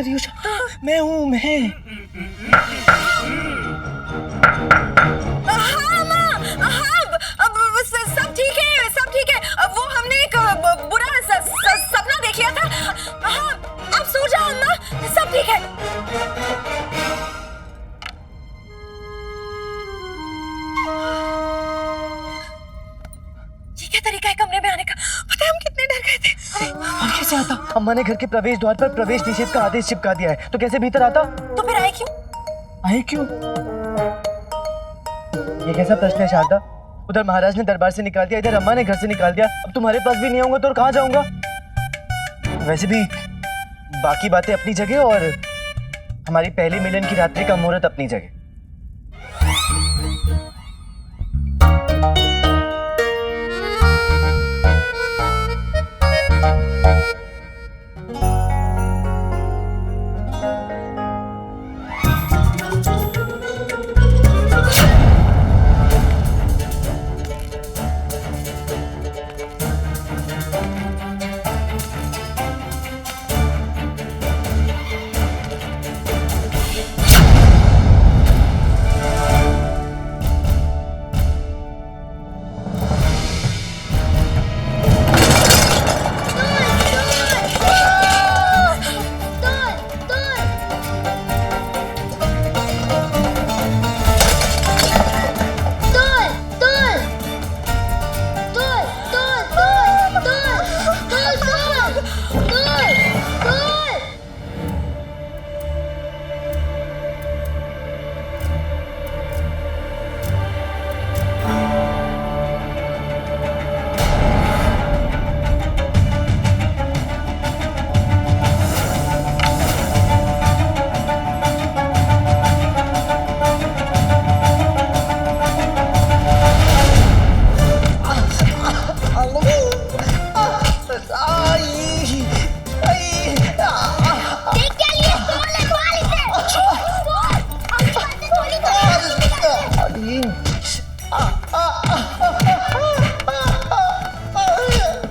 कर रही हो? मैं हूँ मैं। हाँ माँ, हाँ सब ठीक है, सब ठीक है। वो हमने एक बुरा सपना देख लिया था। हाँ आप सो जाओ अम्मा, सब ठीक है। ये क्या तरीका है कमरे में आने का? पता है हम कितने डर गए थे। और कैसे आता? अम्मा ने घर के प्रवेश द्वार पर प्रवेश निषेध का आदेश चिपका दिया है, तो कैसे भीतर आता? तो फिर आए क्यों? आए क्यों? ये कैसा प्रश्न है शारदा? उधर महाराज ने दरबार से निकाल दिया, इधर अम्मा ने घर से निकाल दिया। अब तुम्हारे पास भी नहीं आऊंगा तो और कहाँ जाऊंगा? वैसे भी बाकी बातें अपनी जगह और हमारी पहली मिलन की रात्रि का मुहूर्त अपनी जगह।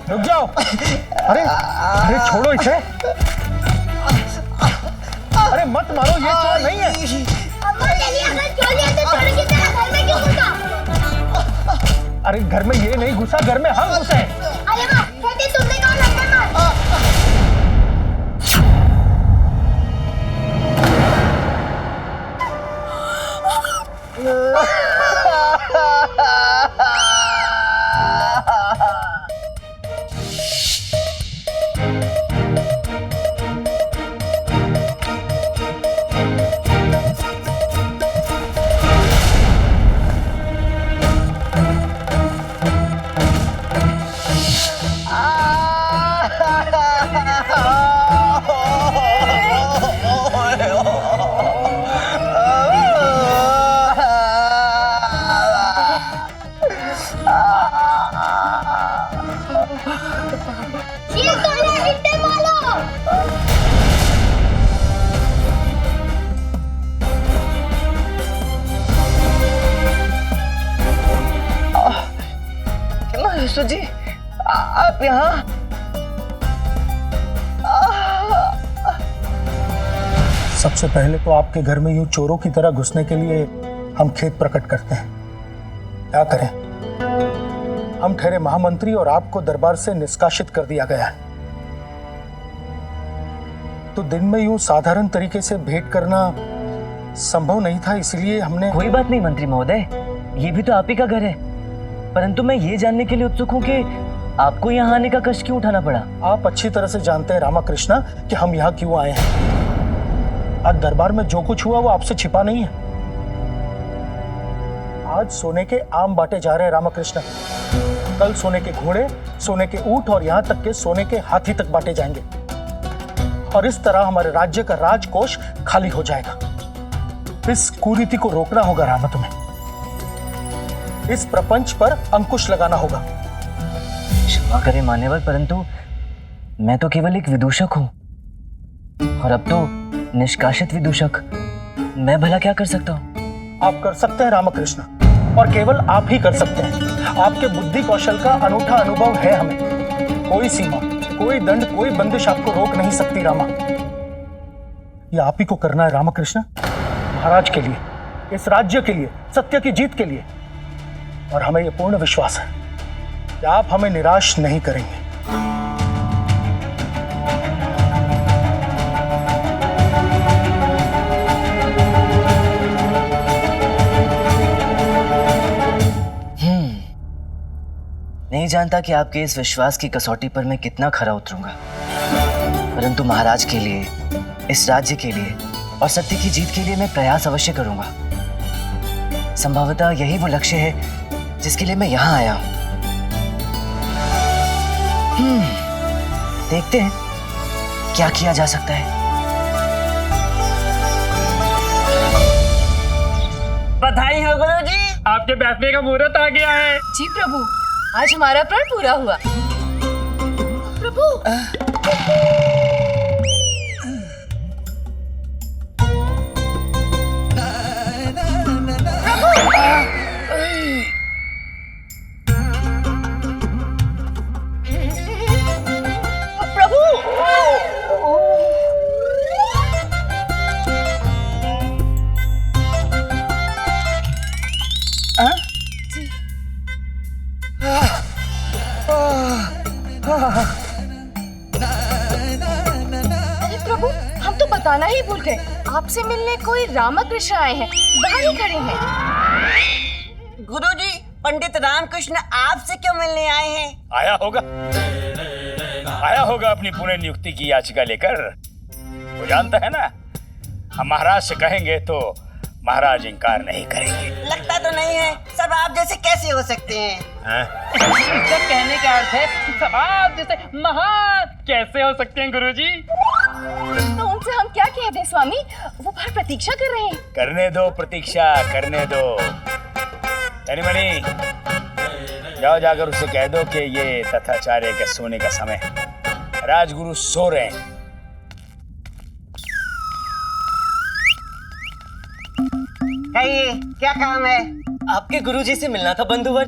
रुक जाओ। अरे छोड़ो इसे। अरे मत मारो, ये चोर नहीं है। अरे घर में ये नहीं घुसा, घर में हम घुसे हैं। अरे वाह, कहते तुमने कहा नंबर मार। सुजी जी, आप यहाँ? सबसे पहले तो आपके घर में यूं चोरों की तरह घुसने के लिए हम खेद प्रकट करते हैं। क्या करें, हम ठहरे महामंत्री और आपको दरबार से निष्कासित कर दिया गया है। तो दिन में यूं साधारण तरीके से भेंट करना संभव नहीं था, इसलिए हमने। कोई बात नहीं मंत्री महोदय, ये भी तो आप ही का घर है। परंतु मैं ये जानने के लिए उत्सुक हूँ कि आपको यहाँ आने का कष्ट क्यों उठाना पड़ा? आप अच्छी तरह से जानते हैं रामाकृष्णा कि हम यहाँ क्यों आए हैं। आज दरबार में जो कुछ हुआ वो आपसे छिपा नहीं है। आज सोने के आम बांटे जा रहे हैं रामाकृष्णा। कल सोने के घोड़े, सोने के ऊंट और यहाँ तक के सोने के हाथी तक बांटे जाएंगे। और इस तरह हमारे राज्य का राजकोष खाली हो जाएगा। इस कुरीति को रोकना होगा रामा तुम्हें। इस प्रपंच पर अंकुश लगाना होगा। क्षमा करें मान्यवर, परंतु मैं तो केवल एक विदूषक हूँ, और अब तो निष्कासित विदूषक। मैं भला क्या कर सकता हूँ? आप कर सकते हैं रामकृष्ण, और केवल आप ही कर सकते हैं। आपके बुद्धि कौशल का अनूठा अनुभव है हमें। कोई सीमा, कोई दंड, कोई बंदिश आपको रोक नहीं सकती रामा। ये आप ही को करना है रामकृष्ण, महाराज के लिए, इस राज्य के लिए, सत्य की जीत के लिए। और हमें यह पूर्ण विश्वास है कि आप हमें निराश नहीं करेंगे। नहीं जानता कि आपके इस विश्वास की कसौटी पर मैं कितना खरा उतरूंगा, परंतु महाराज के लिए, इस राज्य के लिए और सत्य की जीत के लिए मैं प्रयास अवश्य करूंगा। संभवतः यही वो लक्ष्य है जिसके लिए मैं यहां आया हूं। देखते हैं क्या किया जा सकता है। बधाई हो गुरुजी, आपके बैठने का मुहूर्त आ गया है। जी प्रभु, आज हमारा प्रण पूरा हुआ। प्रभु हम तो बताना ही भूल गए, आपसे मिलने कोई रामकृष्ण आए हैं, बाहर ही खड़े हैं। गुरुजी, पंडित रामकृष्ण आपसे क्यों मिलने आए हैं? आया होगा अपनी पुनः नियुक्ति की याचिका लेकर। वो जानता है ना, हम महाराज से कहेंगे तो महाराज इनकार नहीं करेंगे। लगता तो नहीं है, सब आप जैसे कैसे हो सकते हैं? इसका कहने का अर्थ है कि सब आप जैसे महान कैसे हो सकते हैं गुरुजी? तो उनसे हम क्या कह दें स्वामी, वो बाहर प्रतीक्षा कर रहे हैं। करने दो प्रतीक्षा, करने दो। तनिमणि, जाओ जाकर उसे कह दो कि ये तथाचार्य के सोने का समय है, राजगुरु सो रहे हैं। कहिए, क्या काम है? आपके गुरुजी से मिलना था बंधुवर।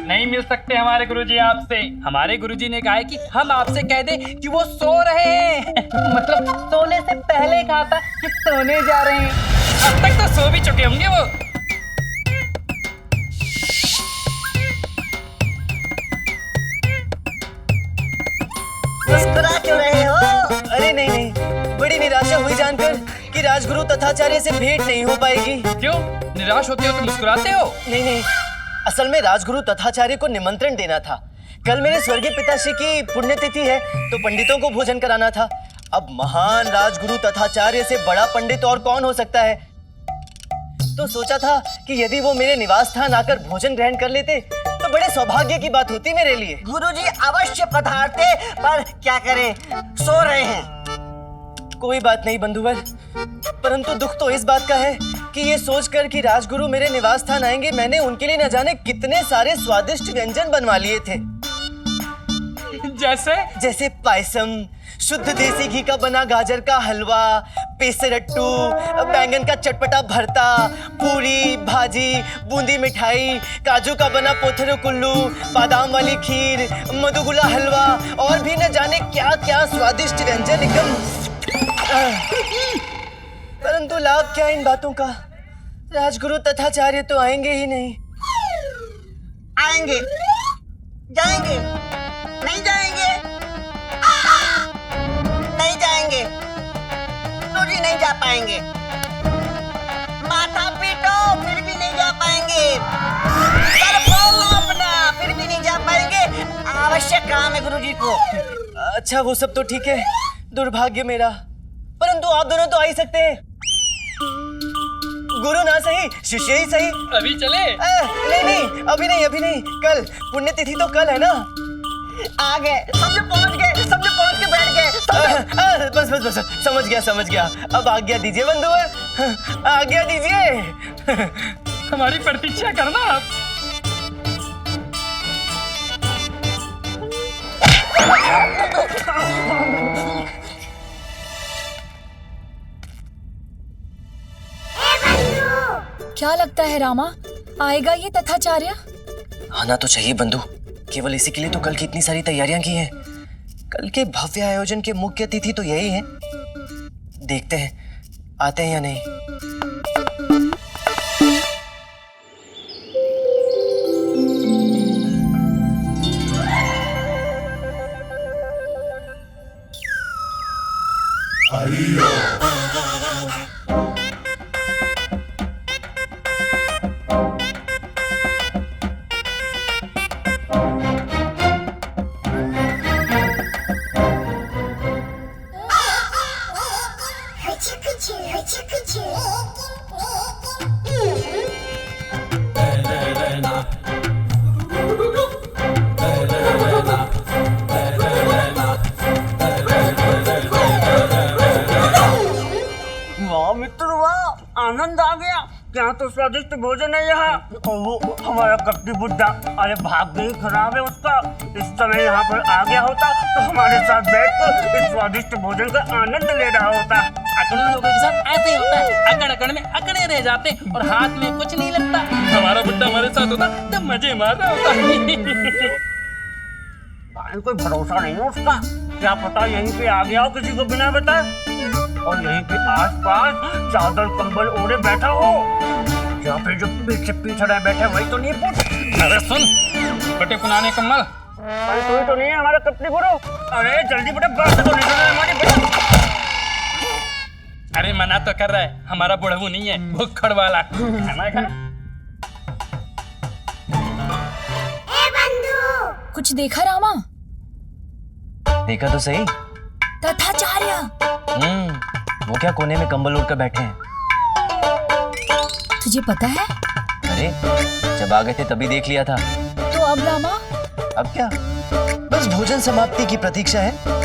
नहीं मिल सकते हमारे गुरुजी आपसे। हमारे गुरुजी ने कहा है कि हम आपसे कह दें कि वो सो रहे हैं। मतलब सोने से पहले कहा था कि सोने जा रहे हैं। अब तक तो सो भी चुके होंगे वो। मुस्कुरा क्यों रहे हो? अरे नहीं नहीं, बड़ी निराशा हुई जानकर कि राजगुरु तथाचार्य से भेंट नहीं हो पाएगी। क्यों निराश होते हो तो मुस्कुराते हो? नहीं नहीं, असल में राजगुरु तथाचार्य को निमंत्रण देना था। कल मेरे स्वर्गीय पिताश्री की पुण्यतिथि है, तो पंडितों को भोजन कराना था। अब महान राजगुरु तथाचार्य से बड़ा पंडित और कौन हो सकता है। तो सोचा था कि यदि वो मेरे निवास स्थान आकर भोजन ग्रहण कर लेते तो बड़े सौभाग्य की बात होती मेरे लिए। गुरुजी अवश्य पधारते, पर क्या करें, सो रहे हैं। कोई बात नहीं बंधुवर, परंतु दुख तो इस बात का है कि ये सोचकर कि राजगुरु मेरे निवास स्थान आएंगे, मैंने उनके लिए न जाने कितने सारे स्वादिष्ट व्यंजन बनवा लिए थे। जैसे पायसम, शुद्ध देसी घी का बना गाजर का हलवा, पेसरट्टू, बैंगन का चटपटा भरता, पूरी भाजी, बूंदी मिठाई, काजू का बना पोथरो कुल्लू, बादाम वाली खीर, मधुगुला हलवा और भी न जाने क्या क्या स्वादिष्ट व्यंजन एकदम। परंतु लाभ क्या इन बातों का, राजगुरु तथाचार्य तो आएंगे ही नहीं। आएंगे, जाएंगे, नहीं जाएंगे, नहीं जाएंगे, गुरुजी नहीं जा पाएंगे। माथा पीटो फिर भी नहीं जा पाएंगे, सर फोड़ो अपना फिर भी नहीं जा पाएंगे। आवश्यक काम है गुरुजी को। अच्छा वो सब तो ठीक है, दुर्भाग्य मेरा, परंतु आप दोनों तो आ ही सकते हैं। गुरु ना सही, शिष्य ही सही। अभी चले? नहीं नहीं, अभी नहीं, कल पुण्यतिथि तो कल है ना। आ गए, सब लोग पहुंच गए, सब लोग पहुंच के बैठ गए। बस समझ गया। अब आज्ञा दीजिए बंधुवर, आज्ञा दीजिए। हमारी प्रतीक्षा करना आप। क्या लगता है रामा, आएगा ये तथाचार्य? आना तो चाहिए बंधु, केवल इसी के लिए तो कल की इतनी सारी तैयारियां की हैं। कल के भव्य आयोजन के मुख्य अतिथि तो यही हैं। देखते हैं आते हैं या नहीं। वाह मित्र वाह, आनंद आ गया। क्या तो स्वादिष्ट भोजन है यहाँ। और वो हमारा कपटी बुड्ढा, अरे भाग्य ही खराब है उसका। इस समय यहाँ पर आ गया होता तो हमारे साथ बैठकर इस स्वादिष्ट भोजन का आनंद ले रहा होता। अकड़ लोगों के साथ ऐसे ही होता है, अकड़ अकड़ में अकड़े रह जाते हैं और हाथ में कुछ नहीं लगता। हमारा बुड्ढा हमारे साथ होता तो मजे मार रहा होता। कोई भरोसा नहीं है उसका। क्या पता यहीं पे आ गया हो किसी को बिना बताए, और यहीं के आसपास चादर कंबल ओढ़े बैठा हो, या फिर जो पीछे पीछे रहे बैठे वही तो नहीं पूछ। अरे सुन बटे पुराने कम्मल, अरे कोई तो नहीं है हमारा कपड़ी गुरु। अरे जल्दी बेटा बात तो नहीं करना हमारी बेटा। अरे मना तो कर रहा है, हमारा बुढ़ऊ नहीं है, भुक्खड़ वाला। खाना खा। कुछ देखा रामा? देखा तो सही। तथाचार्य वो क्या कोने में कंबल ओढ़कर बैठे हैं। तुझे पता है? अरे जब आ गए थे तभी देख लिया था। तो अब रामा? अब क्या, बस भोजन समाप्ति की प्रतीक्षा है।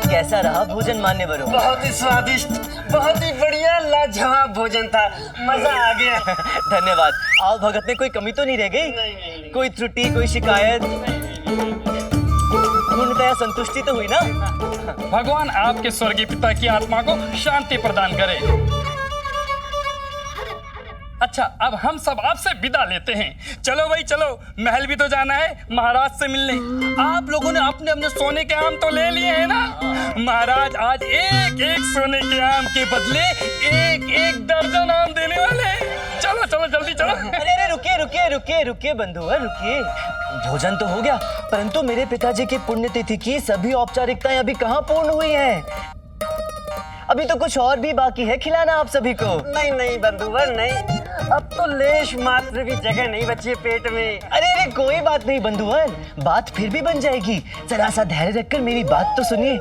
कैसा रहा भोजन मान्यवरों? बहुत ही स्वादिष्ट, बहुत ही बढ़िया लाजवाब भोजन था, मजा आ गया। धन्यवाद। आओ भगत में कोई कमी तो नहीं रह गई? नहीं। कोई त्रुटि, कोई शिकायत? पूर्णतया संतुष्टि तो हुई ना? भगवान आपके स्वर्गीय पिता की आत्मा को शांति प्रदान करे। अच्छा अब हम सब आपसे विदा लेते हैं। चलो भाई चलो, महल भी तो जाना है महाराज से मिलने। आप लोगों ने अपने अपने सोने के आम तो ले लिए हैं ना? महाराज आज एक एक सोने के आम के बदले एक एक दर्जन आम देने वाले हैं। चलो चलो जल्दी चलो। अरे अरे रुकिए रुकिए रुकिए रुकिए बंधुवर रुकिए। भोजन तो हो गया, परंतु मेरे पिताजी की पुण्यतिथि की सभी औपचारिकताएं अभी कहाँ पूर्ण हुई हैं? अभी तो कुछ और भी बाकी है खिलाना आप सभी को। नहीं नहीं बंधुवर नहीं, अब तो लेश मात्र भी जगह नहीं बची है पेट में। अरे अरे कोई बात नहीं बंधुवर, बात फिर भी बन जाएगी। जरा सा धैर्य रखकर मेरी बात तो सुनिए।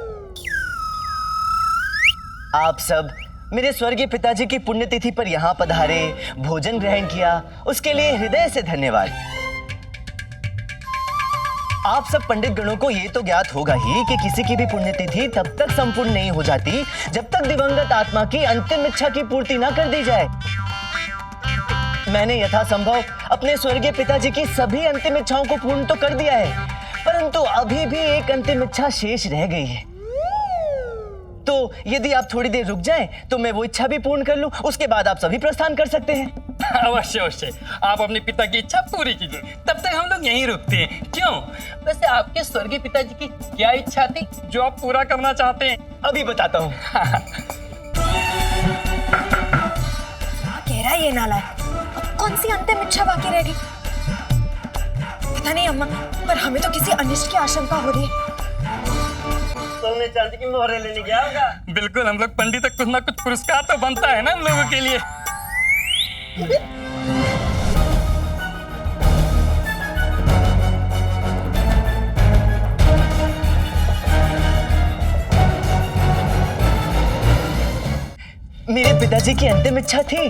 आप सब मेरे स्वर्गीय पिताजी की पुण्यतिथि पर यहाँ पधारे, भोजन ग्रहण किया, उसके लिए हृदय से धन्यवाद। आप सब पंडित गणों को ये तो ज्ञात होगा ही कि किसी की भी पुण्यतिथि तब तक संपूर्ण नहीं हो जाती जब तक दिवंगत आत्मा की अंतिम इच्छा की पूर्ति ना कर दी जाए। मैंने यथासंभव अपने स्वर्गीय पिताजी की सभी अंतिम इच्छाओं को पूर्ण तो कर दिया है, परंतु अभी भी एक अंतिम इच्छा शेष रह गई है। तो यदि आप थोड़ी देर रुक जाएं, तो मैं वो इच्छा भी पूर्ण कर लूं, उसके बाद आप सभी प्रस्थान कर सकते हैं। अवश्य अवश्य, आप अपने पिता की इच्छा पूरी कीजिए, तब तक हम लोग यहीं रुकते हैं। क्यों? वैसे आपके स्वर्गीय पिताजी की क्या इच्छा थी जो आप पूरा करना चाहते हैं? अभी बताता हूँ। कह रहा है ये नालायक, अब कौन सी अंतिम इच्छा बाकी रह गई? पता नहीं अम्मा, पर हमें तो किसी अनिष्ट की आशंका हो रही है। सोने चांदी की मोहरें लेने गया होगा। बिल्कुल, हम लोग पंडित कुछ ना कुछ पुरस्कार तो बनता है ना हम लोगों के लिए। मेरे पिताजी की अंतिम इच्छा थी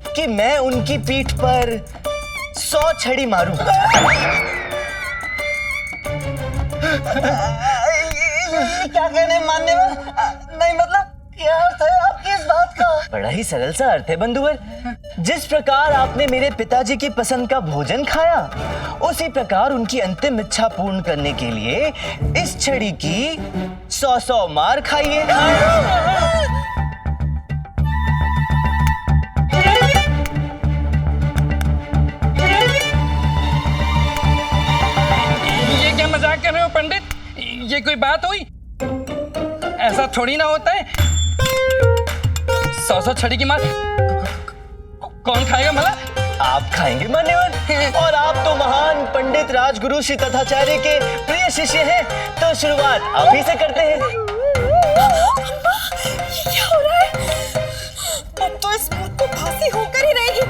कि मैं उनकी पीठ पर 100 छड़ी मारूं। क्या कहने मान्यवर? नहीं मतलब क्या अर्थ है आपकी इस बात का? बड़ा ही सरल सा अर्थ है बंधुवर। जिस प्रकार आपने मेरे पिताजी की पसंद का भोजन खाया, उसी प्रकार उनकी अंतिम इच्छा पूर्ण करने के लिए इस छड़ी की 100 मार खाइए। ये कोई बात हुई? ऐसा थोड़ी ना होता है। 100 छड़ी की मार कौन खाएगा भला? आप खाएंगे मान्यवर, और आप तो महान पंडित राजगुरु श्री तथाचार्य के प्रिय शिष्य हैं, तो शुरुआत आप ही से करते हैं। ये क्या हो रहा है? अब तो इस मूर्ख को फांसी होकर ही रहेगी।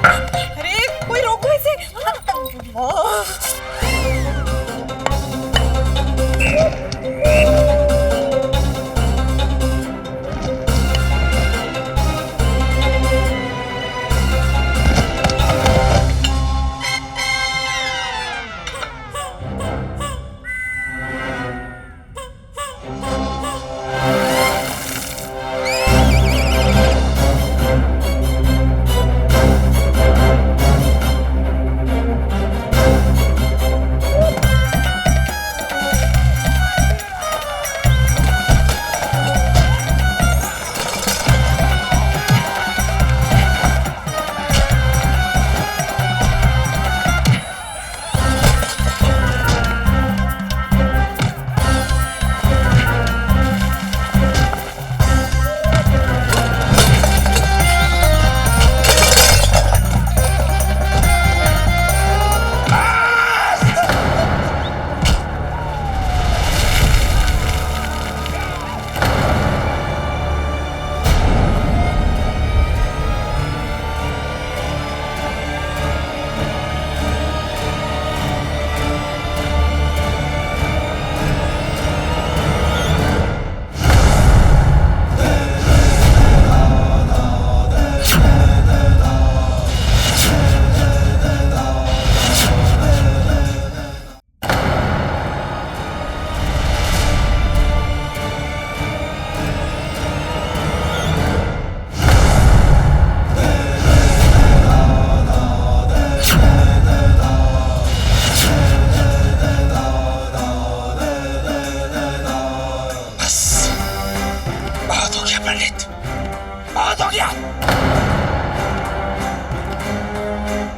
अरे कोई रोको इसे।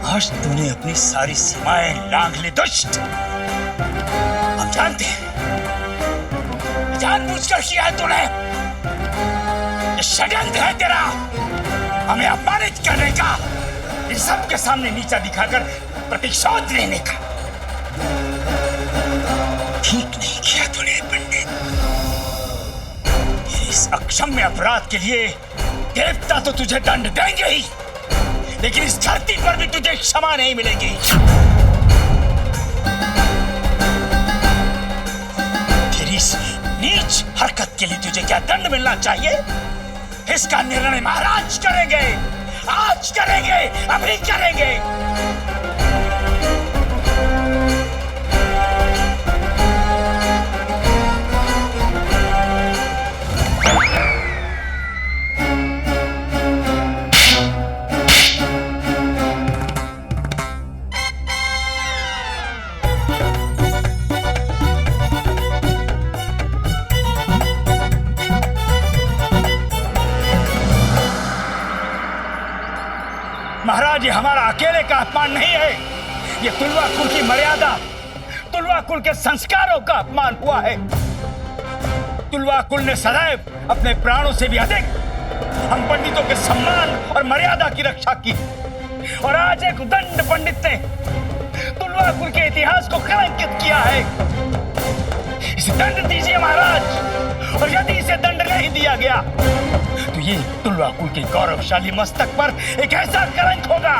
आज तूने अपनी सारी सीमाएं लांघ ली दुष्ट। हम जानते हैं जानबूझकर किया है तूने। ये षड्यंत्र है तेरा हमें अपमानित करने का, इन सब के सामने नीचा दिखाकर प्रतिशोध लेने का। ठीक नहीं किया तूने पंडित। इस अक्षम्य अपराध के लिए देवता तो तुझे दंड देंगे ही, लेकिन इस धरती पर भी तुझे क्षमा नहीं मिलेगी। तेरी इस नीच हरकत के लिए तुझे क्या दंड मिलना चाहिए, इसका निर्णय महाराज करेंगे। आज करेंगे, अभी करेंगे। महाराज ये हमारा अकेले का अपमान नहीं है, ये तुलवा कुल की मर्यादा, तुलवा कुल के संस्कारों का अपमान हुआ है। तुलवा कुल ने सदैव अपने प्राणों से भी अधिक हम पंडितों के सम्मान और मर्यादा की रक्षा की, और आज एक उदंड पंडित ने तुलवा कुल के इतिहास को कलंकित किया है। इसे दंड दीजिए महाराज, और यदि इसे दंड नहीं दिया गया तो ये तुलवा कुल के गौरवशाली मस्तक पर एक ऐसा कलंक होगा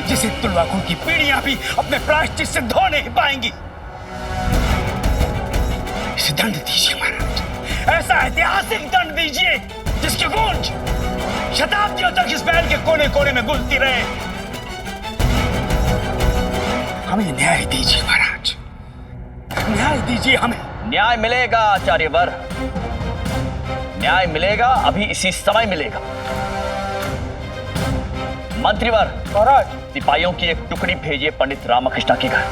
जिसे तुलवा कुल की पीढ़ियां भी अपने प्रायश्चित से धो नहीं पाएंगी। इसे दंड दीजिए महाराज, ऐसा ऐतिहासिक दंड दीजिए जिसकी गूंज शताब्दियों तक इस महल के कोने कोने में गूंजती रहे। हमें न्याय दीजिए महाराज, न्याय दीजिए हमें। न्याय मिलेगा आचार्यवर, न्याय मिलेगा, अभी इसी समय मिलेगा। मंत्रीवर, महाराज सिपाहियों की एक टुकड़ी भेजिए पंडित रामकृष्ण के घर,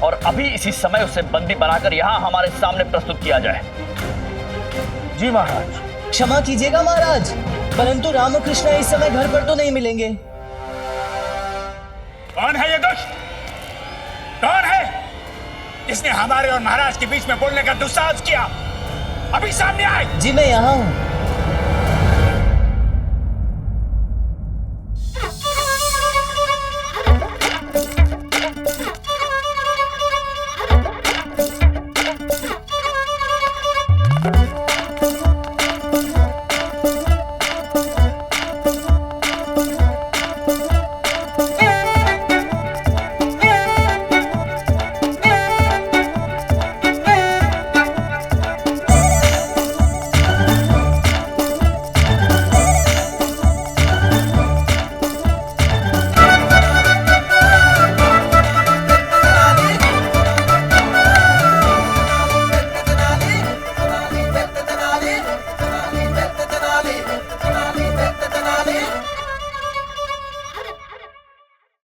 और अभी इसी समय उसे बंदी बनाकर यहाँ हमारे सामने प्रस्तुत किया जाए। जी महाराज। क्षमा कीजिएगा महाराज, परंतु रामकृष्ण इस समय घर पर तो नहीं मिलेंगे। कौन है ये दुष्ट? कौन है? जिसने हमारे और महाराज के बीच में बोलने का दुस्साहस किया, अभी सामने आए। जी मैं यहाँ हूँ।